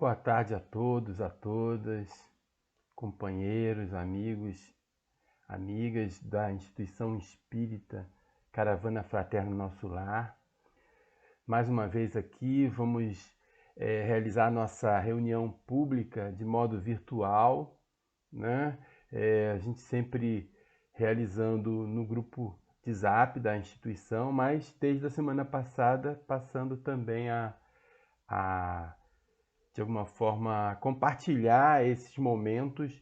Boa tarde a todos, a todas, companheiros, amigos, amigas da Instituição Espírita Caravana Fraterna Nosso Lar. Mais uma vez aqui vamos realizar nossa reunião pública de modo virtual, né? A gente sempre realizando no grupo de Zap da instituição, mas desde a semana passada passando também de alguma forma, compartilhar esses momentos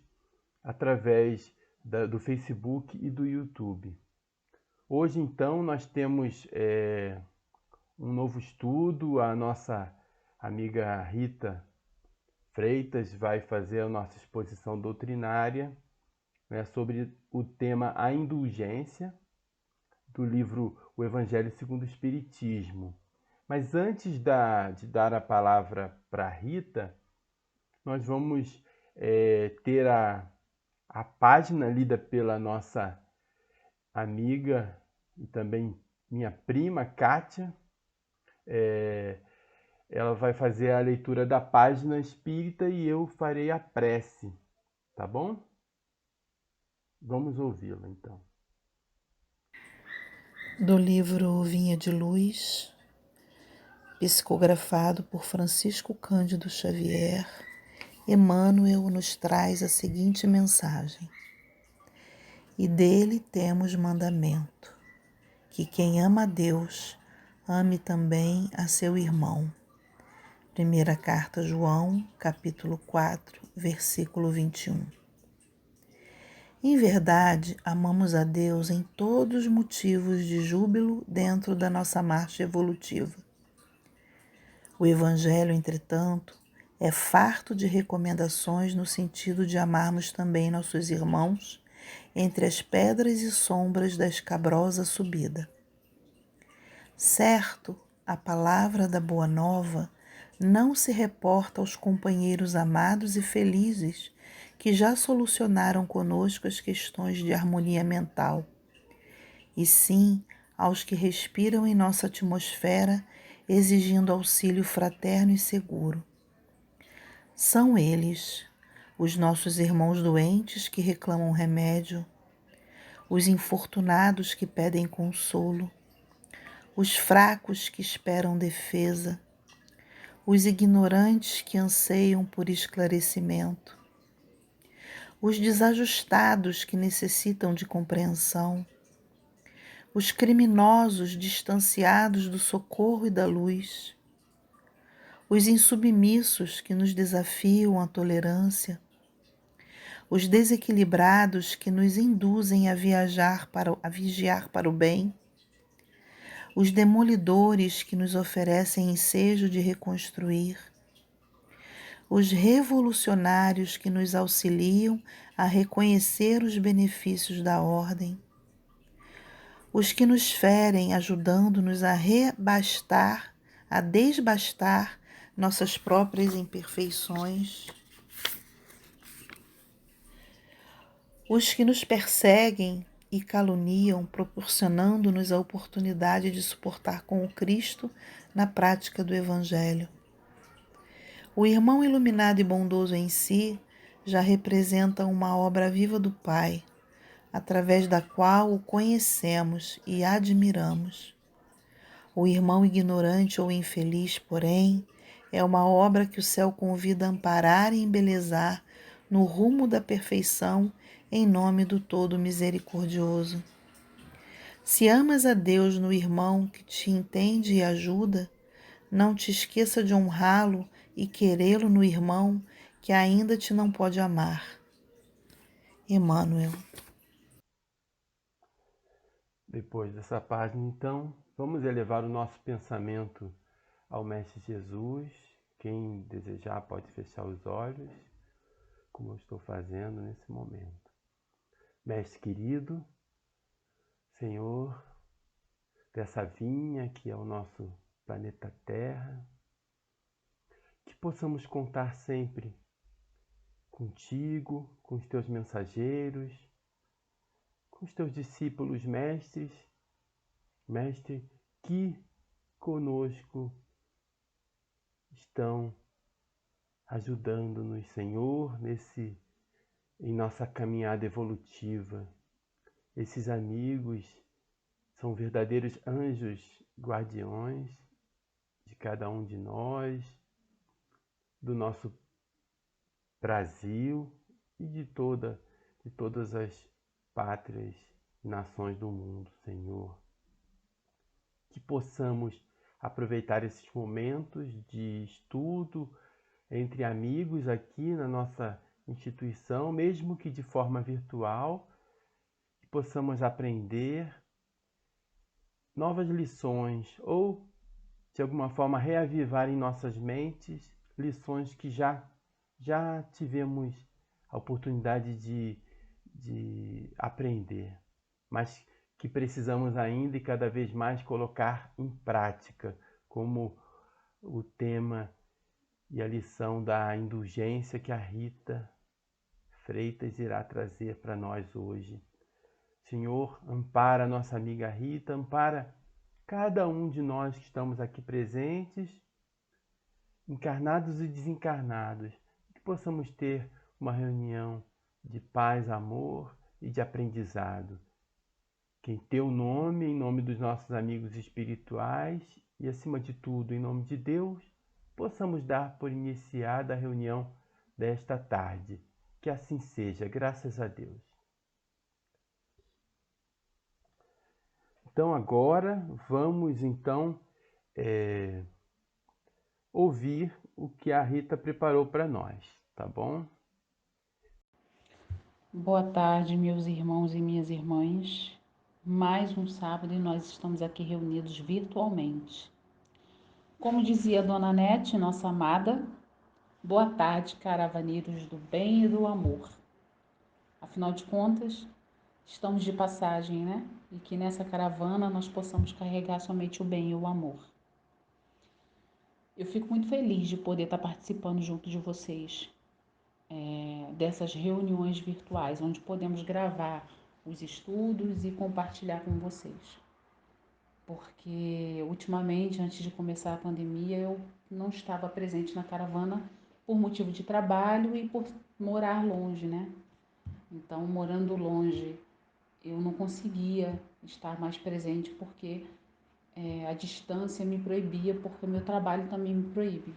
através do Facebook e do YouTube. Hoje, então, nós temos um novo estudo. A nossa amiga Rita Freitas vai fazer a nossa exposição doutrinária, né, sobre o tema A Indulgência, do livro O Evangelho segundo o Espiritismo. Mas antes de dar a palavra para Rita, nós vamos ter a página lida pela nossa amiga e também minha prima, Kátia. Ela vai fazer a leitura da página espírita e eu farei a prece, tá bom? Vamos ouvi-la, então. Do livro Vinha de Luz, psicografado por Francisco Cândido Xavier, Emmanuel nos traz a seguinte mensagem: e dele temos mandamento, que quem ama a Deus, ame também a seu irmão. Primeira carta a João, capítulo 4, versículo 21. Em verdade, amamos a Deus em todos os motivos de júbilo dentro da nossa marcha evolutiva. O Evangelho, entretanto, é farto de recomendações no sentido de amarmos também nossos irmãos entre as pedras e sombras da escabrosa subida. Certo, a palavra da Boa Nova não se reporta aos companheiros amados e felizes que já solucionaram conosco as questões de harmonia mental, e sim aos que respiram em nossa atmosfera exigindo auxílio fraterno e seguro. São eles, os nossos irmãos doentes que reclamam remédio, os infortunados que pedem consolo, os fracos que esperam defesa, os ignorantes que anseiam por esclarecimento, os desajustados que necessitam de compreensão, os criminosos distanciados do socorro e da luz, os insubmissos que nos desafiam à tolerância, os desequilibrados que nos induzem a vigiar para o bem, os demolidores que nos oferecem ensejo de reconstruir, os revolucionários que nos auxiliam a reconhecer os benefícios da ordem, os que nos ferem ajudando-nos a desbastar nossas próprias imperfeições, os que nos perseguem e caluniam, proporcionando-nos a oportunidade de suportar com o Cristo na prática do Evangelho. O irmão iluminado e bondoso em si já representa uma obra viva do Pai, através da qual o conhecemos e admiramos. O irmão ignorante ou infeliz, porém, é uma obra que o céu convida a amparar e embelezar no rumo da perfeição em nome do Todo Misericordioso. Se amas a Deus no irmão que te entende e ajuda, não te esqueça de honrá-lo e querê-lo no irmão que ainda te não pode amar. Emmanuel. Depois dessa página, então, vamos elevar o nosso pensamento ao Mestre Jesus. Quem desejar pode fechar os olhos, como eu estou fazendo nesse momento. Mestre querido, Senhor, dessa vinha que é o nosso planeta Terra, que possamos contar sempre contigo, com os teus mensageiros, com os teus discípulos mestres, mestre, que conosco estão ajudando-nos, Senhor, em nossa caminhada evolutiva. Esses amigos são verdadeiros anjos guardiões de cada um de nós, do nosso Brasil e de todas as pátrias e nações do mundo, Senhor. Que possamos aproveitar esses momentos de estudo entre amigos aqui na nossa instituição, mesmo que de forma virtual, que possamos aprender novas lições ou, de alguma forma, reavivar em nossas mentes lições que já tivemos a oportunidade de aprender, mas que precisamos ainda e cada vez mais colocar em prática, como o tema e a lição da indulgência que a Rita Freitas irá trazer para nós hoje. Senhor, ampara a nossa amiga Rita, ampara cada um de nós que estamos aqui presentes, encarnados e desencarnados, que possamos ter uma reunião de paz, amor e de aprendizado. Que em teu nome, em nome dos nossos amigos espirituais e, acima de tudo, em nome de Deus, possamos dar por iniciada a reunião desta tarde. Que assim seja, graças a Deus. Então agora vamos ouvir o que a Rita preparou para nós, tá bom? Boa tarde, meus irmãos e minhas irmãs. Mais um sábado e nós estamos aqui reunidos virtualmente. Como dizia a Dona Nete, nossa amada, boa tarde, caravaneiros do bem e do amor. Afinal de contas, estamos de passagem, né? E que nessa caravana nós possamos carregar somente o bem e o amor. Eu fico muito feliz de poder estar participando junto de vocês dessas reuniões virtuais, onde podemos gravar os estudos e compartilhar com vocês. Porque ultimamente, antes de começar a pandemia, eu não estava presente na caravana por motivo de trabalho e por morar longe, né? Então, morando longe, eu não conseguia estar mais presente porque a distância me proibia, porque o meu trabalho também me proíbe.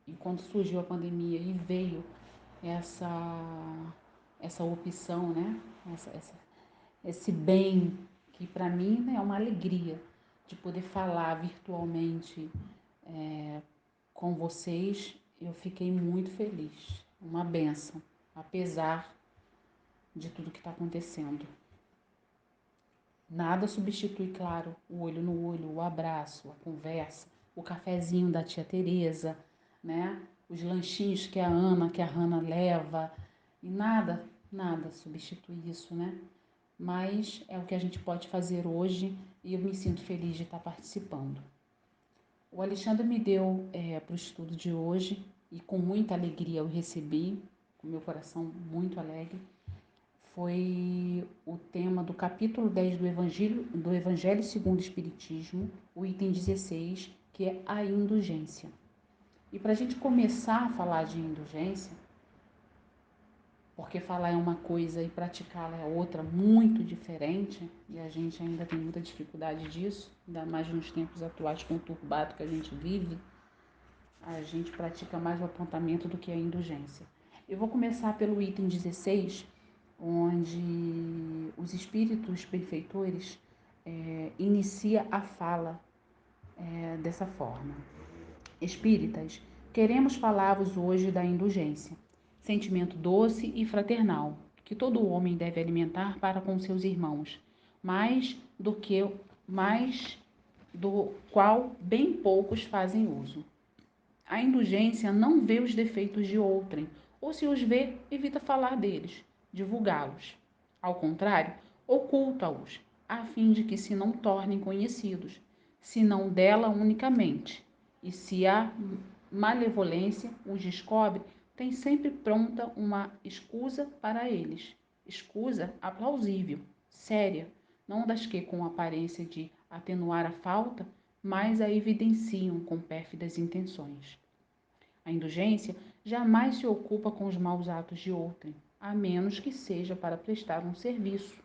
E quando surgiu a pandemia e veio essa opção, né? Esse bem que para mim, né, é uma alegria de poder falar virtualmente com vocês. Eu fiquei muito feliz, uma bênção, apesar de tudo que está acontecendo. Nada substitui, claro, o olho no olho, o abraço, a conversa, o cafezinho da tia Tereza, né? Os lanchinhos que a Hanna leva, e nada substitui isso, né? Mas é o que a gente pode fazer hoje e eu me sinto feliz de estar participando. O Alexandre me deu para o estudo de hoje e com muita alegria eu recebi, com meu coração muito alegre. Foi o tema do capítulo 10 do Evangelho segundo o Espiritismo, o item 16, que é a indulgência. E para a gente começar a falar de indulgência, porque falar é uma coisa e praticá-la é outra muito diferente, e a gente ainda tem muita dificuldade disso, ainda mais nos tempos atuais conturbados que a gente vive, a gente pratica mais o apontamento do que a indulgência. Eu vou começar pelo item 16, onde os espíritos benfeitores inicia a fala dessa forma. Espíritas, queremos falar-vos hoje da indulgência, sentimento doce e fraternal, que todo homem deve alimentar para com seus irmãos, mais do qual bem poucos fazem uso. A indulgência não vê os defeitos de outrem, ou se os vê, evita falar deles, divulgá-los. Ao contrário, oculta-os, a fim de que se não tornem conhecidos, senão dela unicamente. E se a malevolência os descobre, tem sempre pronta uma escusa para eles. Escusa aplausível, séria, não das que, com aparência de atenuar a falta, mas a evidenciam com pérfidas intenções. A indulgência jamais se ocupa com os maus atos de outrem, a menos que seja para prestar um serviço.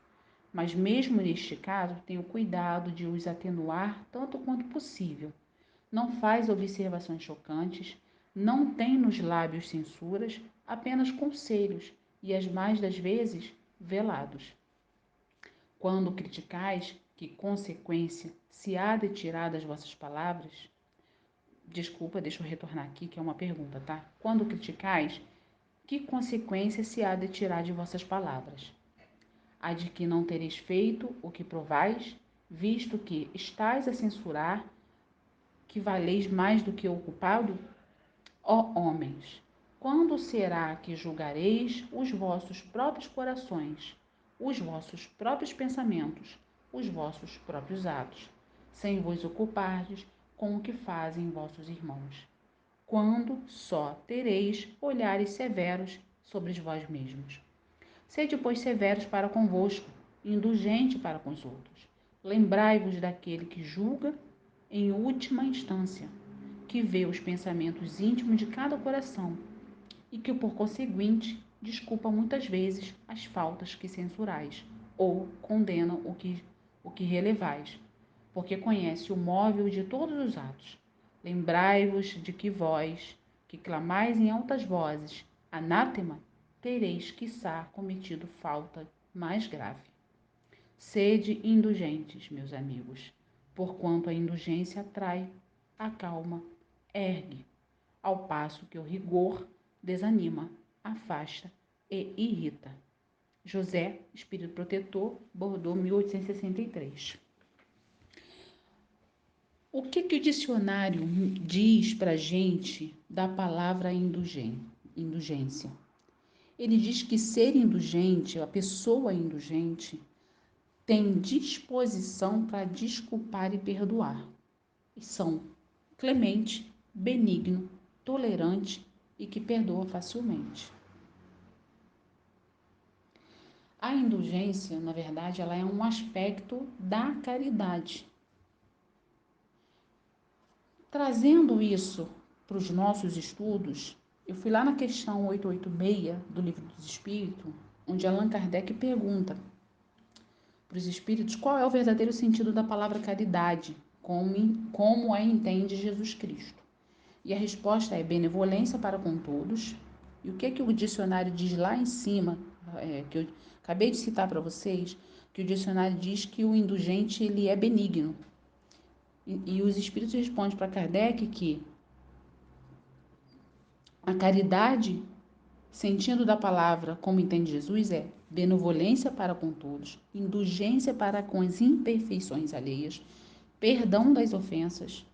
Mas mesmo neste caso, tem o cuidado de os atenuar tanto quanto possível. Não faz observações chocantes, não tem nos lábios censuras, apenas conselhos, e as mais das vezes velados. Quando criticais, que consequência se há de tirar das vossas palavras? Desculpa, deixa eu retornar aqui, que é uma pergunta, tá? Quando criticais, que consequência se há de tirar de vossas palavras? A de que não tereis feito o que provais, visto que estais a censurar, que valeis mais do que o culpado? Ó homens, quando será que julgareis os vossos próprios corações, os vossos próprios pensamentos, os vossos próprios atos, sem vos ocupardes com o que fazem vossos irmãos? Quando só tereis olhares severos sobre vós mesmos? Sede, pois, severos para convosco, indulgente para com os outros. Lembrai-vos daquele que julga em última instância, que vê os pensamentos íntimos de cada coração e que, por conseguinte, desculpa muitas vezes as faltas que censurais ou condena o que relevais, porque conhece o móvel de todos os atos. Lembrai-vos de que vós, que clamais em altas vozes, anátema, tereis, quiçá, cometido falta mais grave. Sede indulgentes, meus amigos, porquanto a indulgência atrai, acalma, ergue, ao passo que o rigor desanima, afasta e irrita. José, Espírito Protetor, Bordeaux, 1863. O que o dicionário diz para a gente da palavra indulgência? Ele diz que ser indulgente, a pessoa indulgente, tem disposição para desculpar e perdoar. E são clemente, benigno, tolerante e que perdoa facilmente. A indulgência, na verdade, ela é um aspecto da caridade. Trazendo isso para os nossos estudos, eu fui lá na questão 886 do Livro dos Espíritos, onde Allan Kardec pergunta para os espíritos qual é o verdadeiro sentido da palavra caridade, como a entende Jesus Cristo. E a resposta é benevolência para com todos. E o que o dicionário diz lá em cima, que eu acabei de citar para vocês, que o dicionário diz que o indulgente ele é benigno. E os espíritos respondem para Kardec que a caridade, sentido da palavra como entende Jesus, é benevolência para com todos, indulgência para com as imperfeições alheias, perdão das ofensas.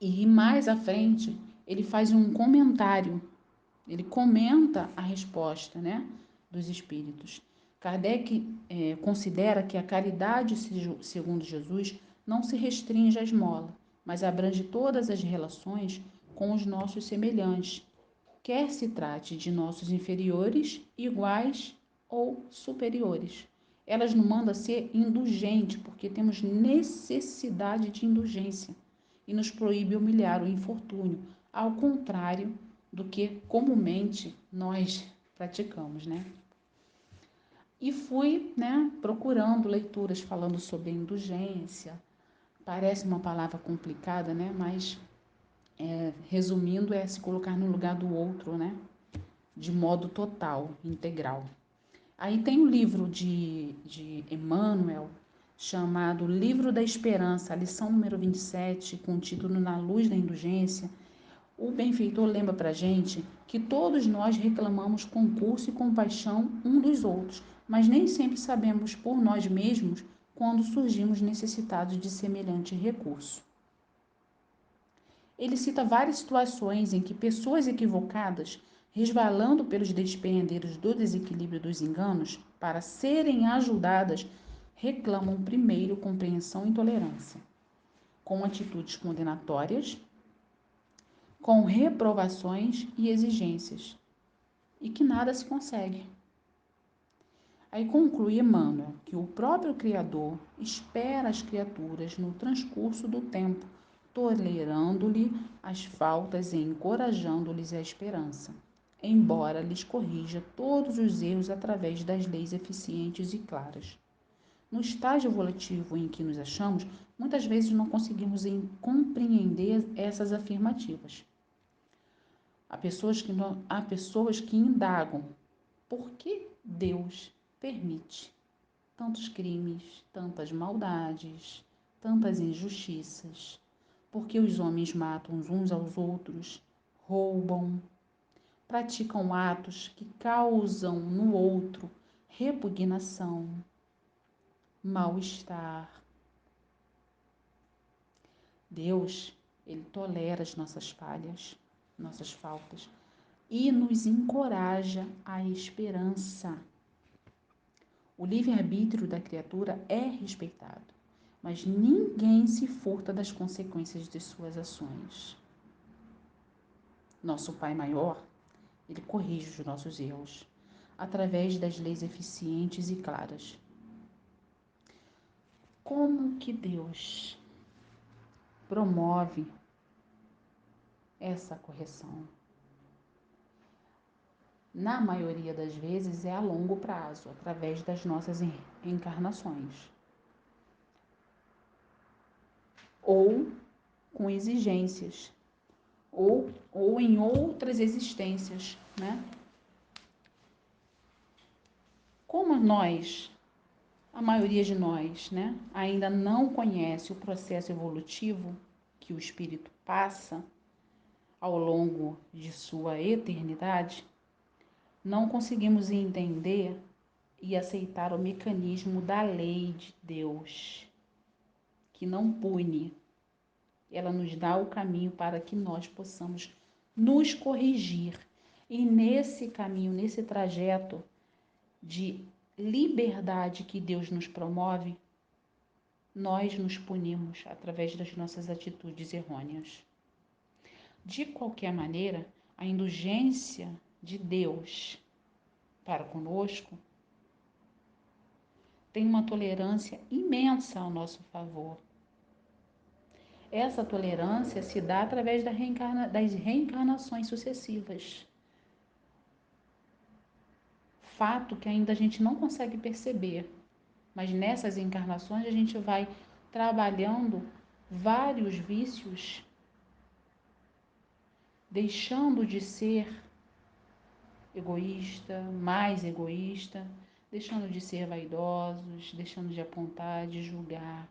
E mais à frente, ele faz um comentário, ele comenta a resposta, né, dos espíritos. Kardec considera que a caridade, segundo Jesus, não se restringe à esmola, mas abrange todas as relações com os nossos semelhantes, quer se trate de nossos inferiores, iguais ou superiores. Elas nos mandam ser indulgentes, porque temos necessidade de indulgência, e nos proíbe humilhar o infortúnio, ao contrário do que comumente nós praticamos, né? E fui, né, procurando leituras falando sobre indulgência. Parece uma palavra complicada, né? Mas, resumindo, é se colocar no lugar do outro, né? De modo total, integral. Aí tem um livro de Emmanuel, chamado Livro da Esperança, a lição número 27, com o título Na Luz da Indulgência. O benfeitor lembra para a gente que todos nós reclamamos concurso e compaixão um dos outros, mas nem sempre sabemos por nós mesmos quando surgimos necessitados de semelhante recurso. Ele cita várias situações em que pessoas equivocadas, resvalando pelos despenhadeiros do desequilíbrio dos enganos, para serem ajudadas, reclamam primeiro compreensão e tolerância, com atitudes condenatórias, com reprovações e exigências, e que nada se consegue. Aí conclui Emmanuel que o próprio Criador espera as criaturas no transcurso do tempo, tolerando-lhe as faltas e encorajando-lhes a esperança, embora lhes corrija todos os erros através das leis eficientes e claras. No estágio evolutivo em que nos achamos, muitas vezes não conseguimos compreender essas afirmativas. Há pessoas que indagam por que Deus permite tantos crimes, tantas maldades, tantas injustiças, por que os homens matam uns aos outros, roubam, praticam atos que causam no outro repugnação, mal-estar. Deus, ele tolera as nossas falhas, nossas faltas e nos encoraja à esperança. O livre-arbítrio da criatura é respeitado, mas ninguém se furta das consequências de suas ações. Nosso Pai Maior, ele corrige os nossos erros através das leis eficientes e claras. Como que Deus promove essa correção? Na maioria das vezes é a longo prazo, através das nossas encarnações. Ou com exigências, ou em outras existências, né? Como a maioria de nós, né, ainda não conhece o processo evolutivo que o espírito passa ao longo de sua eternidade, não conseguimos entender e aceitar o mecanismo da lei de Deus, que não pune. Ela nos dá o caminho para que nós possamos nos corrigir. E nesse caminho, nesse trajeto de liberdade que Deus nos promove, nós nos punimos através das nossas atitudes errôneas. De qualquer maneira, a indulgência de Deus para conosco tem uma tolerância imensa ao nosso favor. Essa tolerância se dá através das reencarnações sucessivas. Fato que ainda a gente não consegue perceber, mas nessas encarnações a gente vai trabalhando vários vícios, deixando de ser egoísta, mais egoísta, deixando de ser vaidosos, deixando de apontar, de julgar.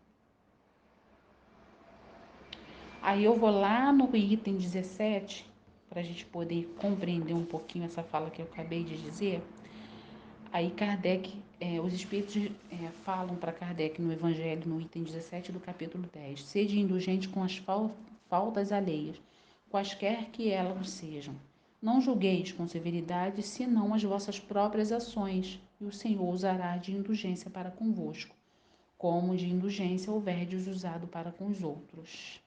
Aí eu vou lá no item 17, para a gente poder compreender um pouquinho essa fala que eu acabei de dizer. Aí Kardec, os espíritos falam para Kardec no Evangelho, no item 17 do capítulo 10. Sede indulgente com as faltas alheias, quaisquer que elas sejam. Não julgueis com severidade, senão as vossas próprias ações, e o Senhor usará de indulgência para convosco, como de indulgência houverdes usado para com os outros.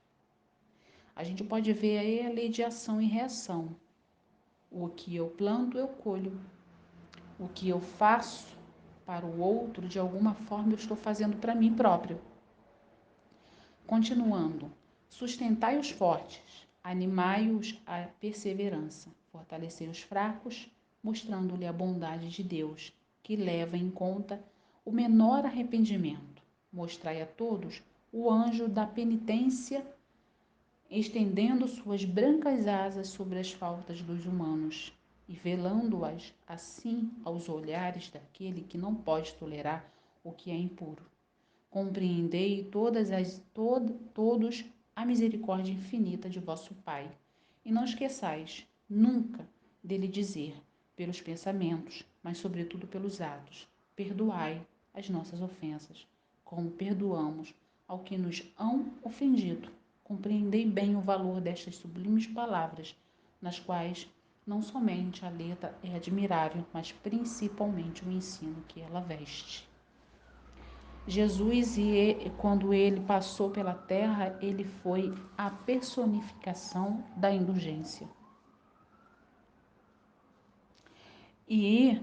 A gente pode ver aí a lei de ação e reação. O que eu planto, eu colho. O que eu faço para o outro, de alguma forma, eu estou fazendo para mim próprio. Continuando. Sustentai os fortes, animai-os à perseverança, fortalecei os fracos, mostrando-lhe a bondade de Deus, que leva em conta o menor arrependimento. Mostrai a todos o anjo da penitência, estendendo suas brancas asas sobre as faltas dos humanos e velando-as assim aos olhares daquele que não pode tolerar o que é impuro. Compreendei todos a misericórdia infinita de vosso Pai, e não esqueçais nunca dele dizer, pelos pensamentos, mas sobretudo pelos atos, perdoai as nossas ofensas, como perdoamos ao que nos hão ofendido. Compreendei bem o valor destas sublimes palavras, nas quais não somente a letra é admirável, mas principalmente o ensino que ela veste. Jesus, quando ele passou pela terra, ele foi a personificação da indulgência. E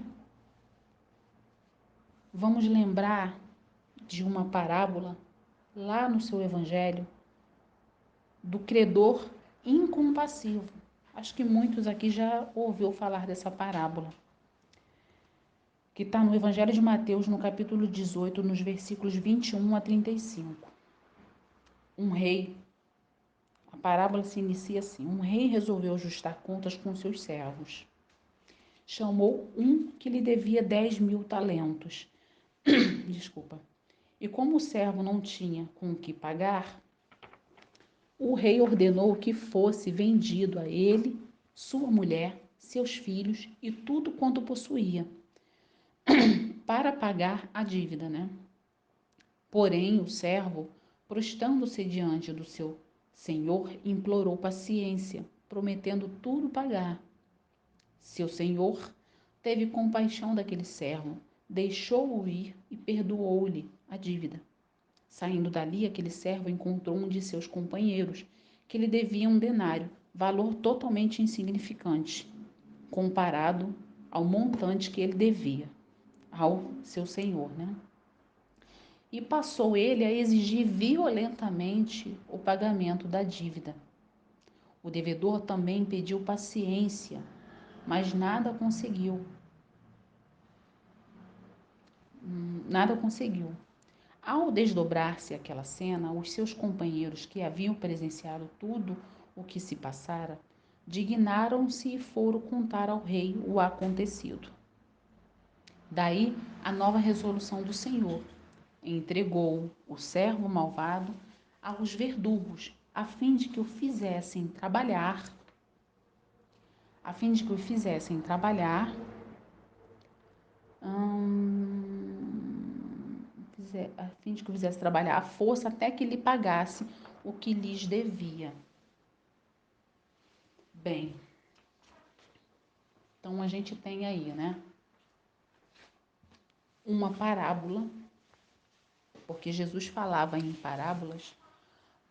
vamos lembrar de uma parábola lá no seu Evangelho, do credor incompassivo. Acho que muitos aqui já ouviu falar dessa parábola, que está no Evangelho de Mateus, no capítulo 18, nos versículos 21 a 35. Um rei, a parábola se inicia assim: um rei resolveu ajustar contas com seus servos. Chamou um que lhe devia 10.000 talentos. Desculpa. E como o servo não tinha com o que pagar, o rei ordenou que fosse vendido a ele, sua mulher, seus filhos e tudo quanto possuía, para pagar a dívida, né? Porém, o servo, prostrando-se diante do seu senhor, implorou paciência, prometendo tudo pagar. Seu senhor teve compaixão daquele servo, deixou-o ir e perdoou-lhe a dívida. Saindo dali, aquele servo encontrou um de seus companheiros, que lhe devia um denário, valor totalmente insignificante, comparado ao montante que ele devia ao seu senhor, né? E passou ele a exigir violentamente o pagamento da dívida. O devedor também pediu paciência, mas nada conseguiu. Nada conseguiu. Ao desdobrar-se aquela cena, os seus companheiros que haviam presenciado tudo o que se passara, dignaram-se e foram contar ao rei o acontecido. Daí a nova resolução do Senhor. Entregou o servo malvado aos verdugos, a fim de que o fizessem trabalhar, a fim de que o fizessem trabalhar, a fim de que o fizesse trabalhar à força até que lhe pagasse o que lhes devia. Bem, então a gente tem aí, né, uma parábola, porque Jesus falava em parábolas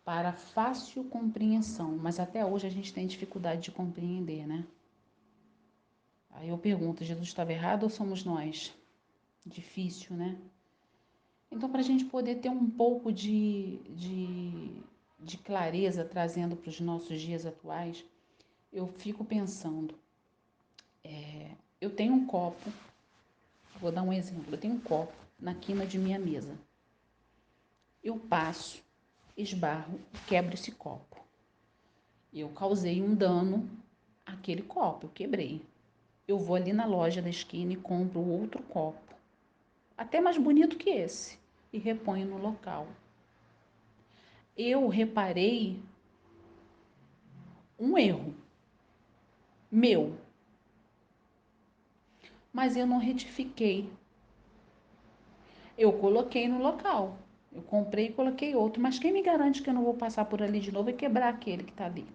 para fácil compreensão, mas até hoje a gente tem dificuldade de compreender, né? Aí eu pergunto, Jesus estava errado ou somos nós? Difícil, né? Então, para a gente poder ter um pouco de clareza trazendo para os nossos dias atuais, eu fico pensando, eu tenho um copo, vou dar um exemplo, eu tenho um copo na quina de minha mesa. Eu passo, esbarro e quebro esse copo. Eu causei um dano àquele copo, eu quebrei. Eu vou ali na loja da esquina e compro outro copo, até mais bonito que esse, e reponho no local. Eu reparei um erro meu, mas eu não retifiquei. Eu coloquei no local. Eu comprei e coloquei outro, mas quem me garante que eu não vou passar por ali de novo e quebrar aquele que está ali?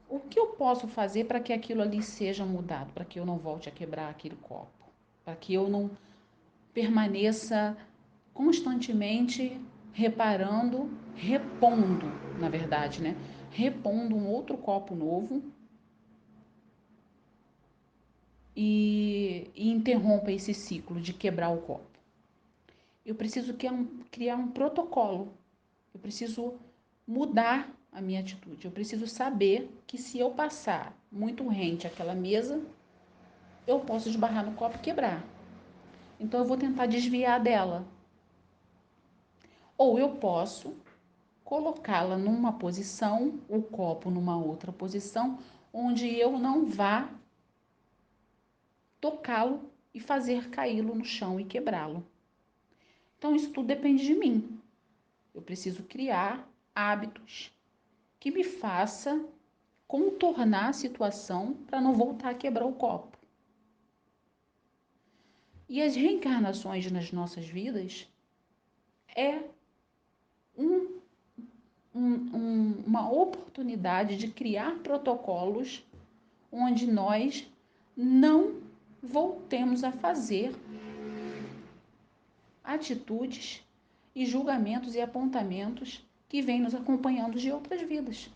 O que eu posso fazer para que aquilo ali seja mudado, para que eu não volte a quebrar aquele copo, para que eu não permaneça constantemente reparando, repondo, na verdade, né? Repondo um outro copo novo e interrompa esse ciclo de quebrar o copo. Eu preciso criar um protocolo. Eu preciso mudar a minha atitude. Eu preciso saber que se eu passar muito rente àquela mesa, eu posso esbarrar no copo e quebrar. Então eu vou tentar desviar dela. Ou eu posso colocá-la numa posição, o copo numa outra posição, onde eu não vá tocá-lo e fazer caí-lo no chão e quebrá-lo. Então isso tudo depende de mim. Eu preciso criar hábitos que me faça contornar a situação para não voltar a quebrar o copo. E as reencarnações nas nossas vidas é uma oportunidade de criar protocolos onde nós não voltemos a fazer atitudes e julgamentos e apontamentos que vêm nos acompanhando de outras vidas.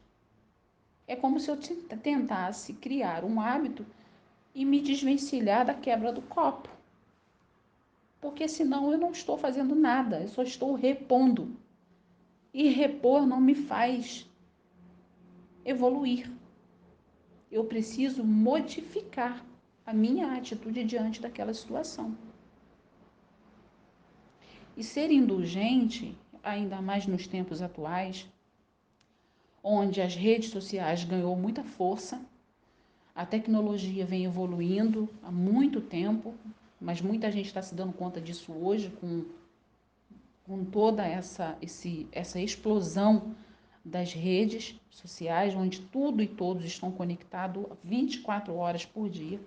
É como se eu tentasse criar um hábito e me desvencilhar da quebra do copo. Porque senão eu não estou fazendo nada, eu só estou repondo. E repor não me faz evoluir. Eu preciso modificar a minha atitude diante daquela situação. E ser indulgente, ainda mais nos tempos atuais, onde as redes sociais ganhou muita força, a tecnologia vem evoluindo há muito tempo, mas muita gente está se dando conta disso hoje com toda essa explosão das redes sociais, onde tudo e todos estão conectados 24 horas por dia,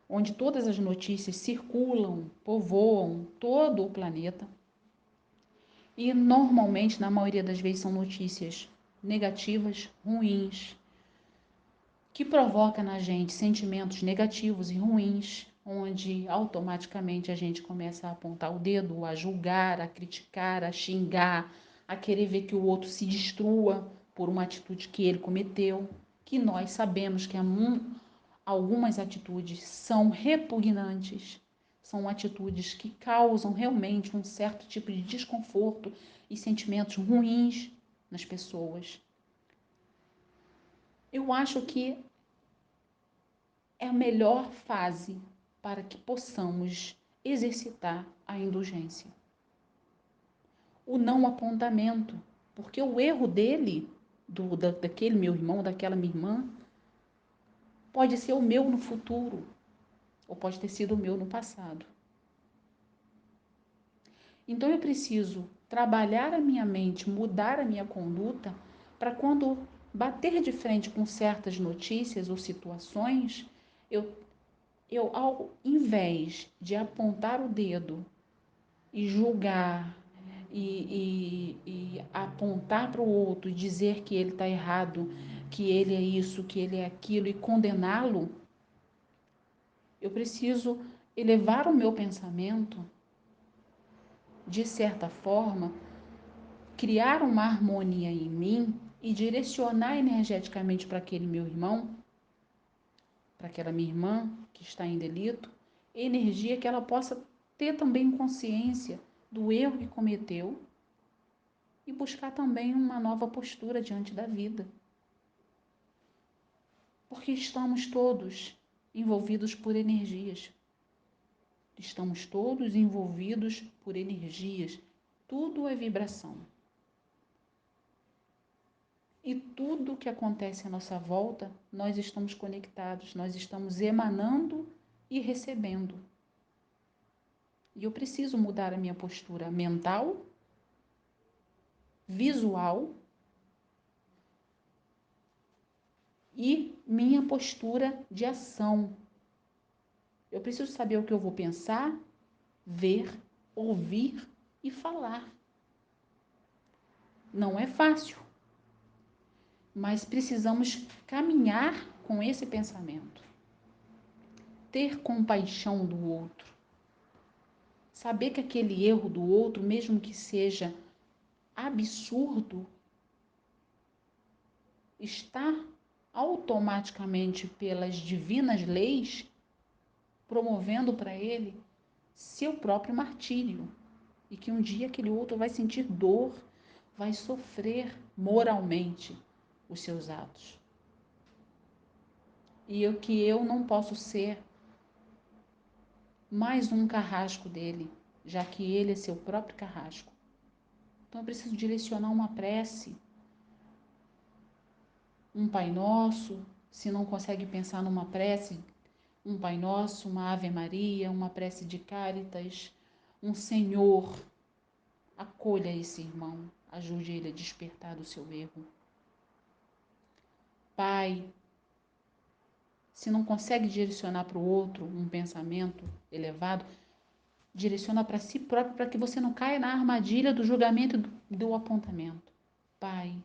onde todas as notícias circulam, povoam todo o planeta. E normalmente, na maioria das vezes, são notícias negativas, ruins, que provoca na gente sentimentos negativos e ruins, onde automaticamente a gente começa a apontar o dedo, a julgar, a criticar, a xingar, a querer ver que o outro se destrua por uma atitude que ele cometeu, que nós sabemos que algumas atitudes são repugnantes, são atitudes que causam realmente um certo tipo de desconforto e sentimentos ruins nas pessoas. Eu acho que é a melhor fase para que possamos exercitar a indulgência. O não apontamento, porque o erro dele, daquele meu irmão, daquela minha irmã, pode ser o meu no futuro, ou pode ter sido o meu no passado. Então eu preciso trabalhar a minha mente, mudar a minha conduta, para quando bater de frente com certas notícias ou situações, eu ao invés de apontar o dedo e julgar e apontar para o outro e dizer que ele está errado, que ele é isso, que ele é aquilo e condená-lo, eu preciso elevar o meu pensamento, de certa forma, criar uma harmonia em mim e direcionar energeticamente para aquele meu irmão, para aquela minha irmã que está em delito, energia que ela possa ter também consciência do erro que cometeu e buscar também uma nova postura diante da vida. Porque estamos todos envolvidos por energias. Estamos todos envolvidos por energias. Tudo é vibração. E tudo que acontece à nossa volta, nós estamos conectados, nós estamos emanando e recebendo. E eu preciso mudar a minha postura mental, visual e minha postura de ação. Eu preciso saber o que eu vou pensar, ver, ouvir e falar. Não é fácil, mas precisamos caminhar com esse pensamento. Ter compaixão do outro. Saber que aquele erro do outro, mesmo que seja absurdo, está automaticamente pelas divinas leis promovendo para ele seu próprio martírio. E que um dia aquele outro vai sentir dor, vai sofrer moralmente os seus atos. E que eu não posso ser mais um carrasco dele, já que ele é seu próprio carrasco. Então eu preciso direcionar uma prece, um Pai Nosso, se não consegue pensar numa prece, um Pai Nosso, uma Ave Maria, uma prece de Cáritas, um Senhor, acolha esse irmão, ajude ele a despertar do seu erro. Pai, se não consegue direcionar para o outro um pensamento elevado, direciona para si próprio para que você não caia na armadilha do julgamento e do apontamento. Pai,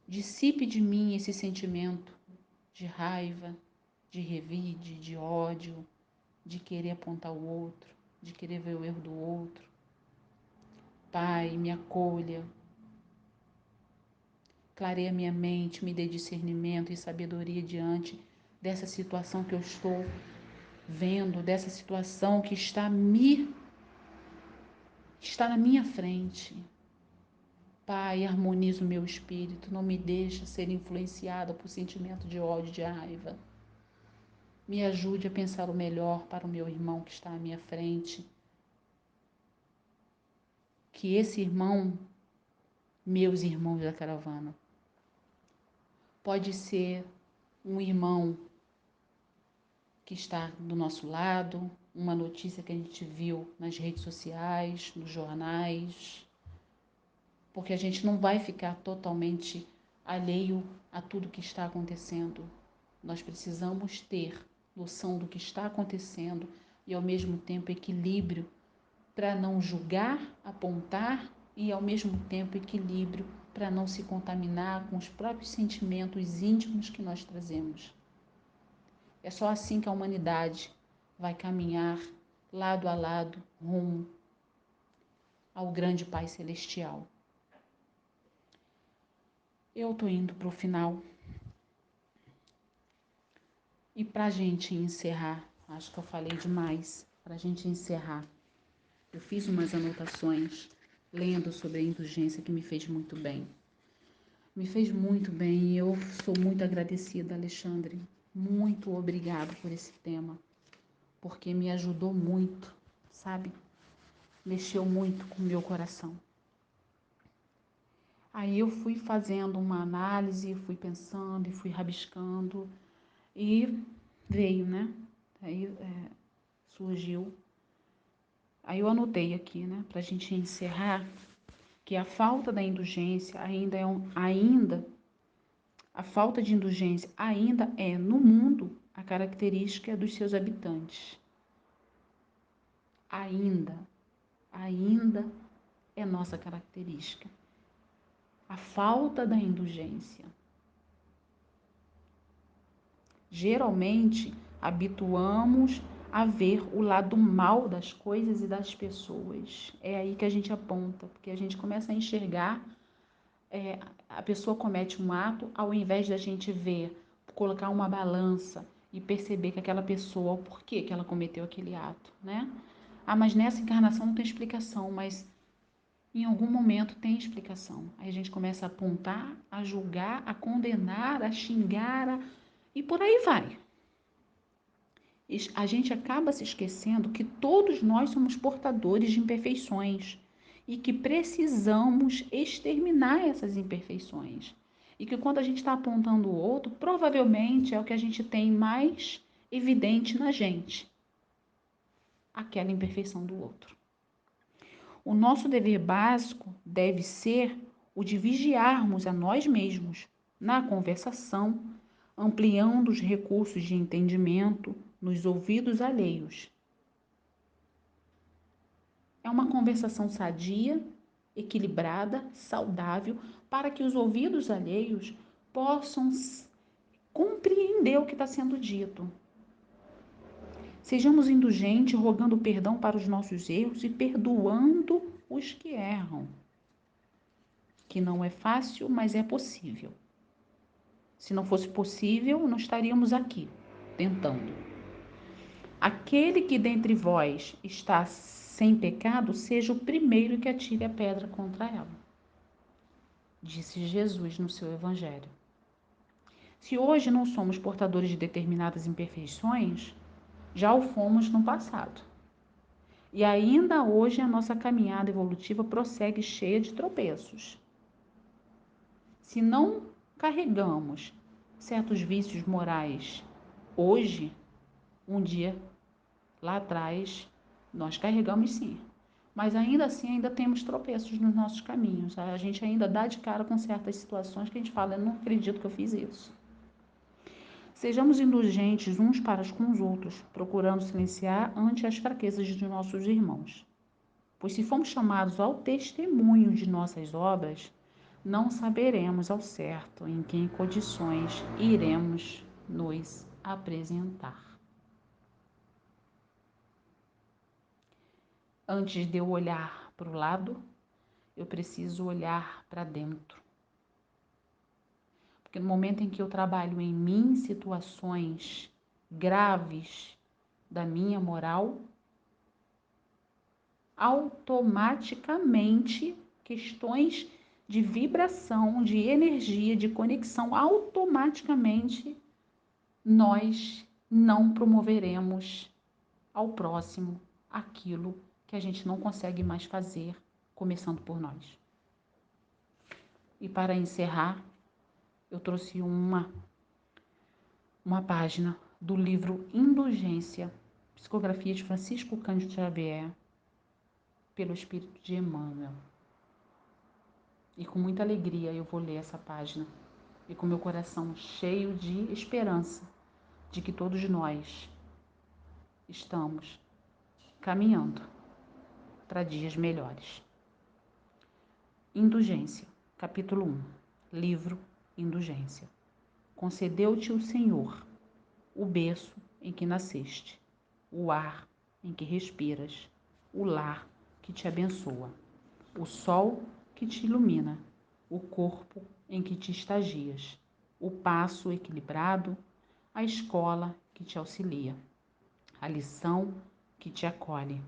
dissipe de mim esse sentimento de raiva, de revide, de ódio, de querer apontar o outro, de querer ver o erro do outro. Pai, me acolha, clareia minha mente, me dê discernimento e sabedoria diante dessa situação que eu estou vendo, dessa situação que está me que está na minha frente. Pai, harmoniza o meu espírito, não me deixa ser influenciada por sentimento de ódio, de raiva. Me ajude a pensar o melhor para o meu irmão que está à minha frente. Que esse irmão, meus irmãos da caravana, pode ser um irmão que está do nosso lado, uma notícia que a gente viu nas redes sociais, nos jornais, porque a gente não vai ficar totalmente alheio a tudo que está acontecendo. Nós precisamos ter noção do que está acontecendo e, ao mesmo tempo, equilíbrio para não julgar, apontar e, ao mesmo tempo, equilíbrio para não se contaminar com os próprios sentimentos íntimos que nós trazemos. É só assim que a humanidade vai caminhar lado a lado rumo ao grande Pai Celestial. Eu estou indo para o final. E para a gente encerrar, acho que eu falei demais, para a gente encerrar, eu fiz umas anotações lendo sobre a indulgência que me fez muito bem. Me fez muito bem e eu sou muito agradecida, Alexandre. Muito obrigado por esse tema, porque me ajudou muito, sabe? Mexeu muito com o meu coração. Aí eu fui fazendo uma análise, fui pensando e fui rabiscando e veio, né? Aí surgiu. Aí eu anotei aqui, né, pra gente encerrar, que a falta da indulgência a falta de indulgência ainda é no mundo a característica dos seus habitantes. Ainda é nossa característica. A falta da indulgência. Geralmente, habituamos a ver o lado mal das coisas e das pessoas. É aí que a gente aponta, porque a gente começa a enxergar, a pessoa comete um ato, ao invés da gente ver, colocar uma balança e perceber que aquela pessoa, por que ela cometeu aquele ato, né? Ah, mas nessa encarnação não tem explicação, mas em algum momento tem explicação. Aí a gente começa a apontar, a julgar, a condenar, a xingar, e por aí vai. A gente acaba se esquecendo que todos nós somos portadores de imperfeições e que precisamos exterminar essas imperfeições. E que quando a gente está apontando o outro, provavelmente é o que a gente tem mais evidente na gente, aquela imperfeição do outro. O nosso dever básico deve ser o de vigiarmos a nós mesmos na conversação, ampliando os recursos de entendimento nos ouvidos alheios. É uma conversação sadia, equilibrada, saudável, para que os ouvidos alheios possam compreender o que está sendo dito. Sejamos indulgentes, rogando perdão para os nossos erros e perdoando os que erram. Que não é fácil, mas é possível. Se não fosse possível, não estaríamos aqui, tentando. Aquele que dentre vós está sem pecado, seja o primeiro que atire a pedra contra ela. Disse Jesus no seu Evangelho. Se hoje não somos portadores de determinadas imperfeições, já o fomos no passado. E ainda hoje a nossa caminhada evolutiva prossegue cheia de tropeços. Se não carregamos certos vícios morais hoje, um dia lá atrás, nós carregamos sim. Mas ainda assim, ainda temos tropeços nos nossos caminhos. A gente ainda dá de cara com certas situações que a gente fala, eu não acredito que eu fiz isso. Sejamos indulgentes uns para com os outros, procurando silenciar ante as fraquezas de nossos irmãos. Pois se fomos chamados ao testemunho de nossas obras, não saberemos ao certo em que condições iremos nos apresentar. Antes de eu olhar para o lado, eu preciso olhar para dentro. Porque no momento em que eu trabalho em mim situações graves da minha moral, automaticamente, questões de vibração, de energia, de conexão, automaticamente nós não promoveremos ao próximo aquilo que a gente não consegue mais fazer, começando por nós. E para encerrar, eu trouxe uma página do livro Indulgência, psicografia de Francisco Cândido Xavier, pelo Espírito de Emmanuel. E com muita alegria eu vou ler essa página, e com meu coração cheio de esperança de que todos nós estamos caminhando para dias melhores. Indulgência, capítulo 1, livro Indulgência. Concedeu-te o Senhor o berço em que nasceste, o ar em que respiras, o lar que te abençoa, o sol que te ilumina, o corpo em que te estagias, o passo equilibrado, a escola que te auxilia, a lição que te acolhe,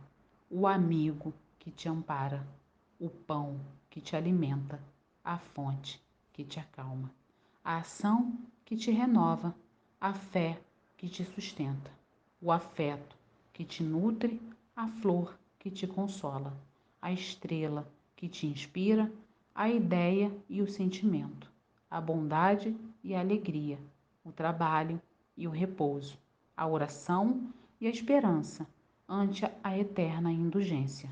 o amigo que te ampara, o pão que te alimenta, a fonte que te acalma, a ação que te renova, a fé que te sustenta, o afeto que te nutre, a flor que te consola, a estrela que te inspira, a ideia e o sentimento, a bondade e a alegria, o trabalho e o repouso, a oração e a esperança ante a eterna indulgência,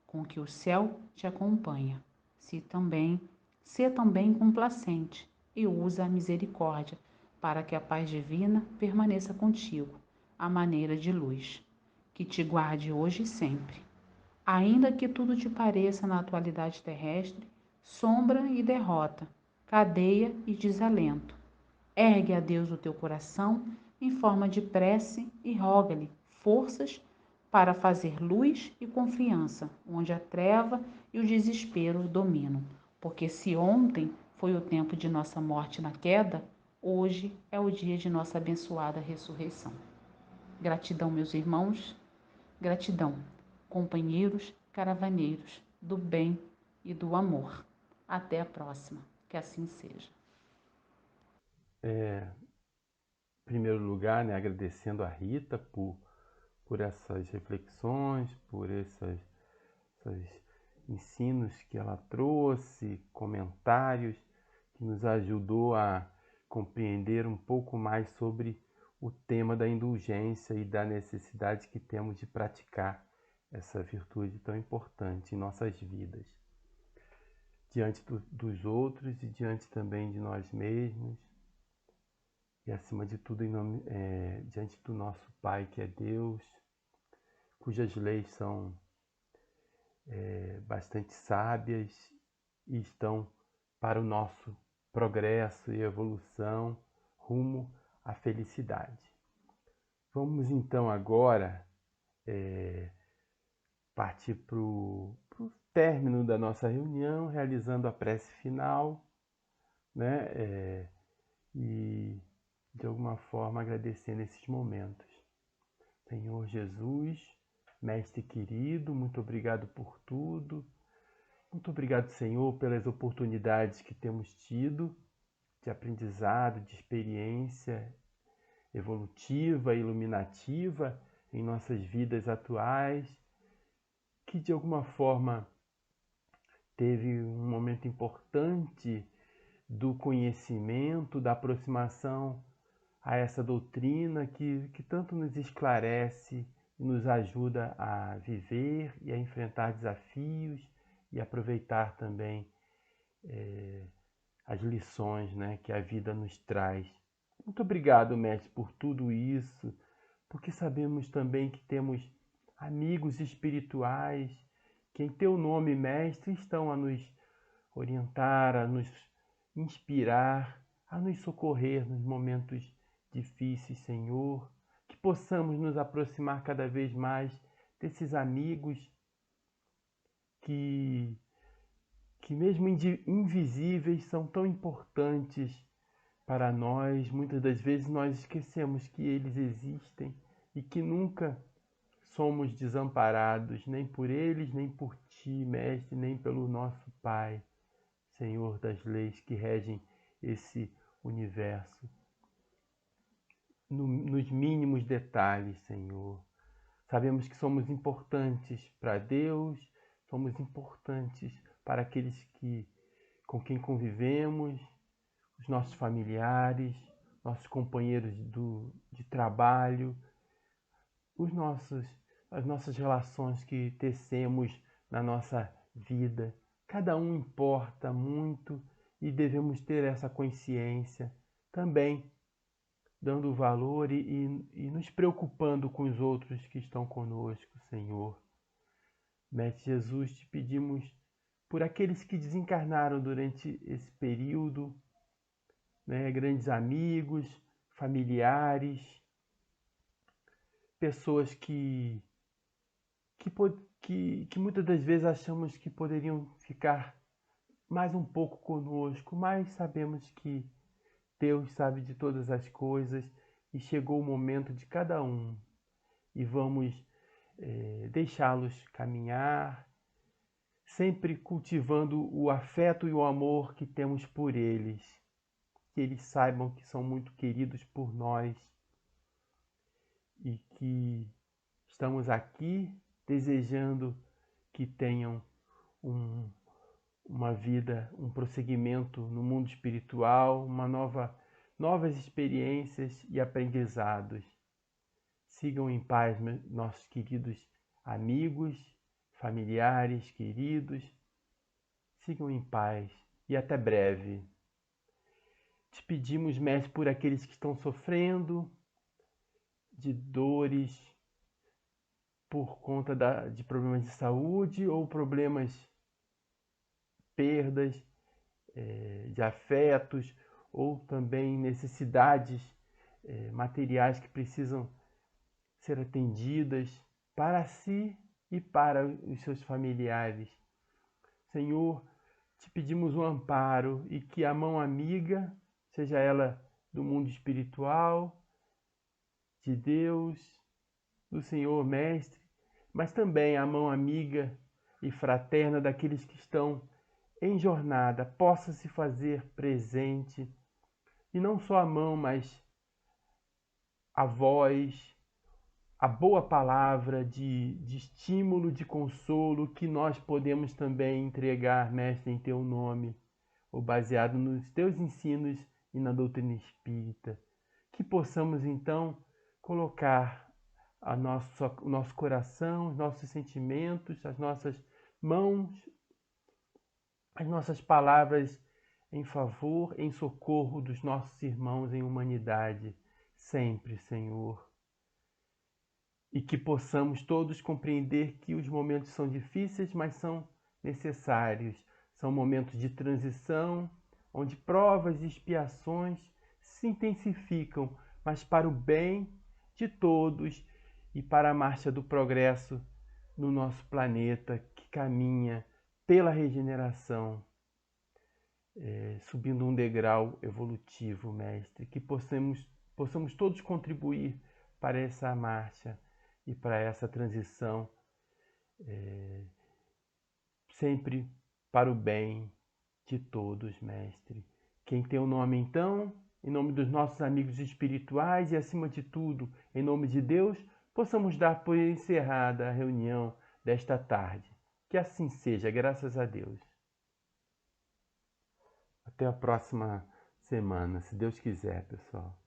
com que o céu te acompanha. Ser também complacente e usa a misericórdia para que a paz divina permaneça contigo, à maneira de luz, que te guarde hoje e sempre. Ainda que tudo te pareça na atualidade terrestre, sombra e derrota, cadeia e desalento, ergue a Deus o teu coração em forma de prece e roga-lhe forças para fazer luz e confiança, onde a treva e o desespero dominam. Porque se ontem foi o tempo de nossa morte na queda, hoje é o dia de nossa abençoada ressurreição. Gratidão, meus irmãos, gratidão, companheiros caravaneiros do bem e do amor. Até a próxima, que assim seja. Em primeiro lugar, né, agradecendo a Rita por essas reflexões, por esses ensinos que ela trouxe, comentários que nos ajudou a compreender um pouco mais sobre o tema da indulgência e da necessidade que temos de praticar essa virtude tão importante em nossas vidas, diante dos outros e diante também de nós mesmos, e acima de tudo diante do nosso Pai, que é Deus, cujas leis são bastante sábias e estão para o nosso progresso e evolução rumo à felicidade. Vamos então agora partir para o término da nossa reunião, realizando a prece final, né? E de alguma forma agradecendo esses momentos. Senhor Jesus, Mestre querido, muito obrigado por tudo. Muito obrigado, Senhor, pelas oportunidades que temos tido de aprendizado, de experiência evolutiva, iluminativa em nossas vidas atuais, que de alguma forma teve um momento importante do conhecimento, da aproximação a essa doutrina que tanto nos esclarece e nos ajuda a viver e a enfrentar desafios e aproveitar também as lições, né, que a vida nos traz. Muito obrigado, Mestre, por tudo isso, porque sabemos também que temos amigos espirituais que em Teu nome, Mestre, estão a nos orientar, a nos inspirar, a nos socorrer nos momentos difíceis, Senhor, que possamos nos aproximar cada vez mais desses amigos que mesmo invisíveis são tão importantes para nós. Muitas das vezes nós esquecemos que eles existem e que nunca somos desamparados, nem por eles, nem por ti, Mestre, nem pelo nosso Pai, Senhor das leis que regem esse universo. Nos mínimos detalhes, Senhor. Sabemos que somos importantes para Deus, somos importantes para aqueles com quem convivemos, os nossos familiares, nossos companheiros de trabalho, as nossas relações que tecemos na nossa vida. Cada um importa muito e devemos ter essa consciência também, dando valor e nos preocupando com os outros que estão conosco, Senhor. Mestre Jesus, te pedimos por aqueles que desencarnaram durante esse período, né? Grandes amigos, familiares, pessoas que muitas das vezes achamos que poderiam ficar mais um pouco conosco, mas sabemos que Deus sabe de todas as coisas e chegou o momento de cada um e vamos deixá-los caminhar, sempre cultivando o afeto e o amor que temos por eles, que eles saibam que são muito queridos por nós e que estamos aqui desejando que tenham uma vida, um prosseguimento no mundo espiritual, novas experiências e aprendizados. Sigam em paz, nossos queridos amigos, familiares, queridos. Sigam em paz e até breve. Te pedimos, Mestre, por aqueles que estão sofrendo de dores por conta de problemas de saúde ou perdas de afetos ou também necessidades materiais que precisam ser atendidas para si e para os seus familiares. Senhor, te pedimos um amparo e que a mão amiga, seja ela do mundo espiritual, de Deus, do Senhor Mestre, mas também a mão amiga e fraterna daqueles que estão em jornada, possa se fazer presente, e não só a mão, mas a voz, a boa palavra de estímulo, de consolo, que nós podemos também entregar, Mestre, em Teu nome, ou baseado nos Teus ensinos e na doutrina espírita. Que possamos, então, colocar o nosso coração, os nossos sentimentos, as nossas mãos, as nossas palavras em favor, em socorro dos nossos irmãos em humanidade, sempre, Senhor. E que possamos todos compreender que os momentos são difíceis, mas são necessários. São momentos de transição, onde provas e expiações se intensificam, mas para o bem de todos e para a marcha do progresso no nosso planeta, que caminha pela regeneração, subindo um degrau evolutivo, Mestre. Que possamos todos contribuir para essa marcha e para essa transição, sempre para o bem de todos, Mestre. Quem tem o nome, então, em nome dos nossos amigos espirituais e, acima de tudo, em nome de Deus, possamos dar por encerrada a reunião desta tarde. Que assim seja, graças a Deus. Até a próxima semana, se Deus quiser, pessoal.